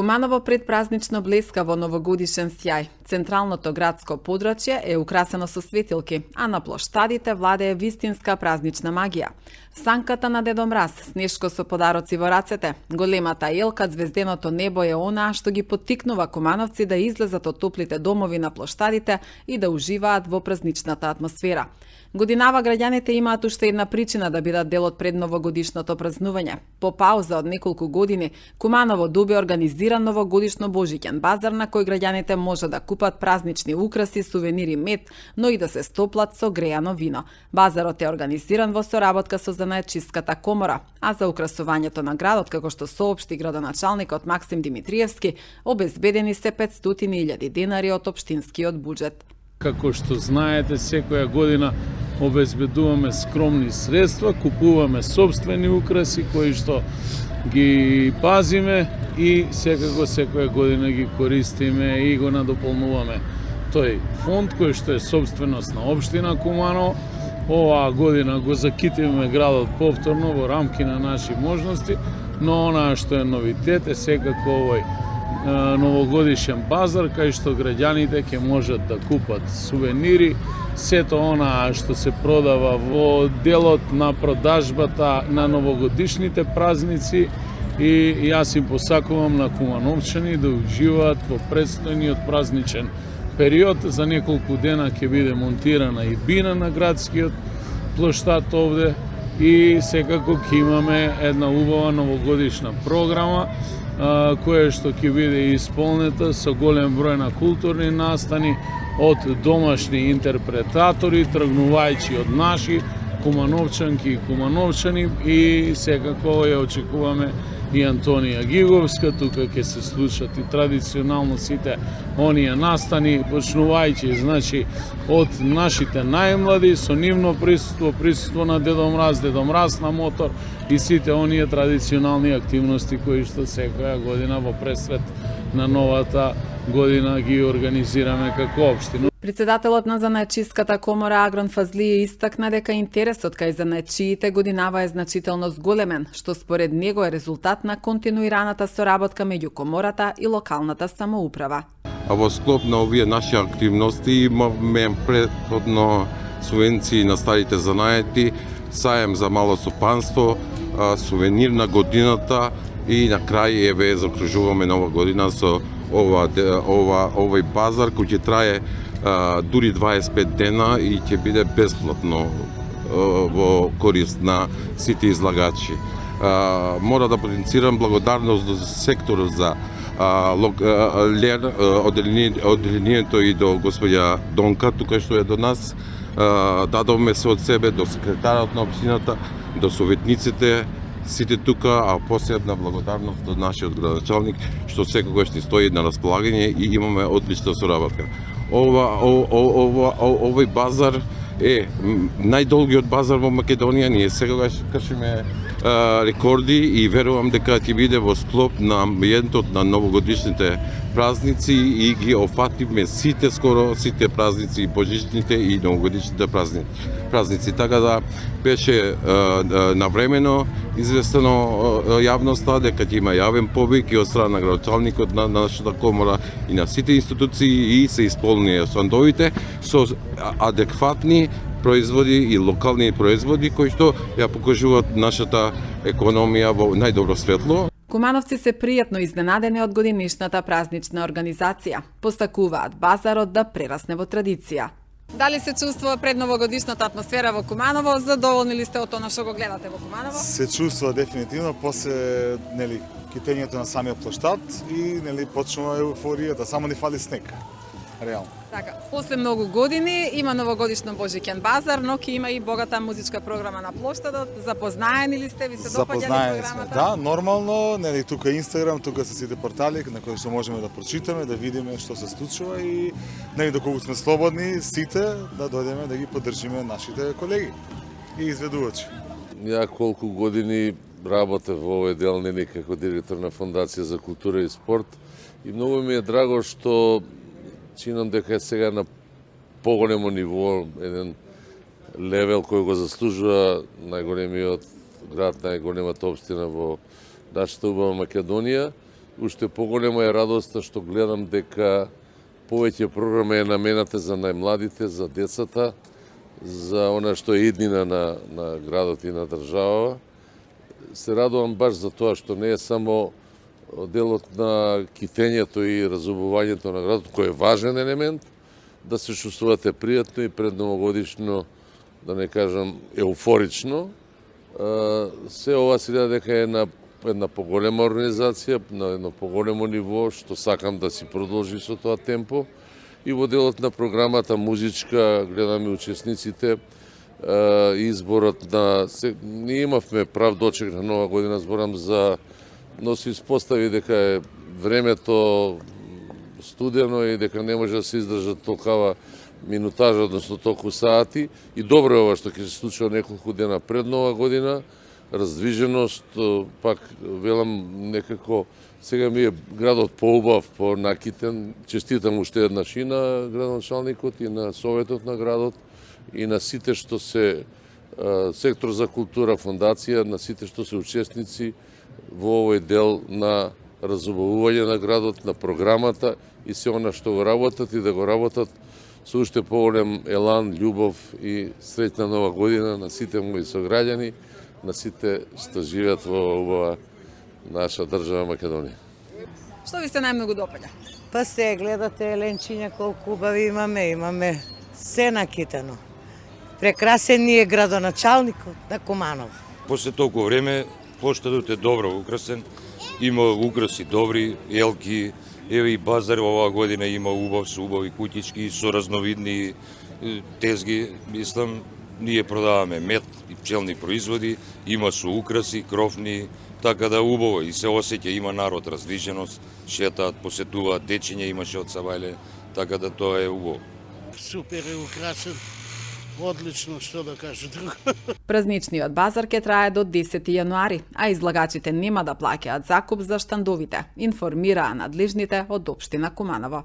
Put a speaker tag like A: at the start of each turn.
A: Куманово предпразнично блеска во новогодишен сјај. Централното градско подрачје е украсено со светилки, а на плоштадите владее вистинска празнична магија. Санката на Дедо Мраз, снешко со подароци во рацете, големата елка, звезденото небо е онаа што ги поттикнува кумановци да излезат од топлите домови на плоштадите и да уживаат во празничната атмосфера. Годинава граѓаните имаат уште една причина да бидат дел од предновогодишното празнување. По пауза од неколку години, Куманово доби организиран новогодишно божиќен базар на кој граѓаните може да купат празнични украси, сувенири, мед, но и да се стоплат со греано вино. Базарот е организиран во соработка со Занаетчиската комора, а за украсувањето на градот, како што соопшти градоначалникот Максим Димитриевски, обезбедени се 500.000 денари од општинскиот буџет.
B: Како што знаете, секоја година обезбедуваме скромни средства, купуваме собствени украси кои што ги пазиме и секако секоја година ги користиме и го надополнуваме тој фонд кој што е собственост на општина Куманово. Оваа година го закитиме градот повторно во рамки на наши можности, но онаа што е новитет е секако овој новогодишен базар кај што граѓаните ќе можат да купат сувенири, сето онаа што се продава во делот на продажбата на новогодишните празници, и јас им посакувам на кумановчани да уживаат во предстојниот празничен период. За неколку дена ќе биде монтирана и бина на градскиот плоштад овде и секако ќе имаме една убава новогодишна програма која што ќе биде исполнета со голем број на културни настани од домашни интерпретатори, тргнувајќи од наши кумановчанки и кумановчани, и секако ја очекуваме и Антонија Гиговска, тука ќе се случат и традиционално сите оние настани, почнувајќи значи од нашите најмлади со нивно присуство на Дедо Мраз на мотор и сите оние традиционални активности кои што секоја година во пресрет на новата година ги организираме како општина.
A: Председателот на Занаетчиската комора Агрон Фазлије истакна дека интересот кај занаетчиите годинава е значително зголемен, што според него е резултат на континуираната соработка меѓу комората и локалната самоуправа.
C: А во склоп на овие наши активности имаме претходно субвенции на старите занаети, саем за мало стопанство, сувенир на годината и на крај еве закружуваме нова година со овој базар кој ќе трае дури 25 дена и ќе биде бесплатно во корист на сите излагачи. Мора да потенцирам благодарност до секторот за одделението и до господја Донка, тука што е до нас. Дадовме се од себе до секретарот на општината, до советниците, сите тука, а посебна благодарност до нашиот градоначалник, што секогаш ни стои на располагање и имаме одлична соработка. Овој базар е најдолгиот базар во Македонија. Ние секогаш качиме рекорди и верувам дека ќе биде во склоп на амбиентот на новогодишните празници и ги офатиме скоро сите празници, божичните и новогодишните празници. Така да беше навремено известено јавноста дека ќе има јавен повик и од страна на градоначалникот на нашата комора и на сите институции и се исполнија сандовите со адекватни производи и локални производи кои што ја покажуваат нашата економија во најдобро светло.
A: Кумановци се пријатно изненадени од годинишната празнична организација. Постакуваат базарот да прерасне во традиција. Дали се чувствува предновогодишната атмосфера во Куманово? Задоволни ли сте од тоа што го гледате во Куманово?
D: Се чувствува дефинитивно после китењето на самиот плоштад и почнува еуфоријата, само ни фали снег. Реално.
A: Така, после многу години има новогодишно божиќен базар, но ќе има и богата музичка програма на плоштадот. Запознаени ли сте? Ви се допаѓа ли програмата?
D: Да, нормално, тука Инстаграм, тука се сите портали на кои што можеме да прочитаме, да видиме што се случува и доколку сме слободни сите да дојдеме да ги поддржиме нашите колеги и изведувачи.
E: Ја колку години работев во овој дел како директор на Фондација за култура и спорт и многу ми е драго што чинам дека е сега на поголемо ниво, еден левел кој го заслужува најголемиот град, најголемата општина во нашата убава Македонија уште поголема е радоста што гледам дека повеќе програма е намената за најмладите, за децата, за она што е иднина на градот и на државава. Се радувам баш за тоа што не е само делот на китењето и разубувањето на градот, кој е важен елемент, да се чувствувате пријатно и предновогодишно, да не кажам еуфорично. Се ова сега дека е на една поголема организација, на едно поголемо ниво, што сакам да си продолжи со тоа темпо. И во делот на програмата музичка, гледаме учесниците, изборот на... Ние имавме прав дочек на Нова година, зборам за... Но се испостави дека е времето студено и дека не може да се издржат толкова минутажа, односно толку сати. И добро е ова што ќе се случи неколку дена пред Нова година. Раздвиженост, пак велам некако, сега ми е градот поубав, понакитен. Честитам уште еднаш и на градоначалникот, и на Советот на градот, и на сите што се сектор за култура, фондација, на сите што се учесници во овој дел на разубавување на градот, на програмата и се она што го работат и да го работат со уште поголем елан, љубов и среќна Нова година на сите мои сограѓани, на сите што живеат во убава наша држава Македонија.
A: Што ви се најмногу допаѓа?
F: Па се гледате Еленчиња колку убави имаме се накитено. Прекрасен ни е градоначалникот на Куманово.
G: После толку време плоштадот е добро украсен, има украси добри, елки, еве и базар оваа година има убав со убави куќички, со разновидни тезги, мислам, ние продаваме мед и пчелни производи, има со украси, кровни, така да убаво и се осеќа, има народ, раздвиженост, шетаат, посетуваат, дечиња имаше од Савајле, така да тоа е убаво.
H: Супер е украсен, одлично, што да кажа друго.
A: Празничниот базар ќе трае до 10 јануари, а излагачите нема да плаќаат закуп за штандовите, информираа надлежните од општина Куманово.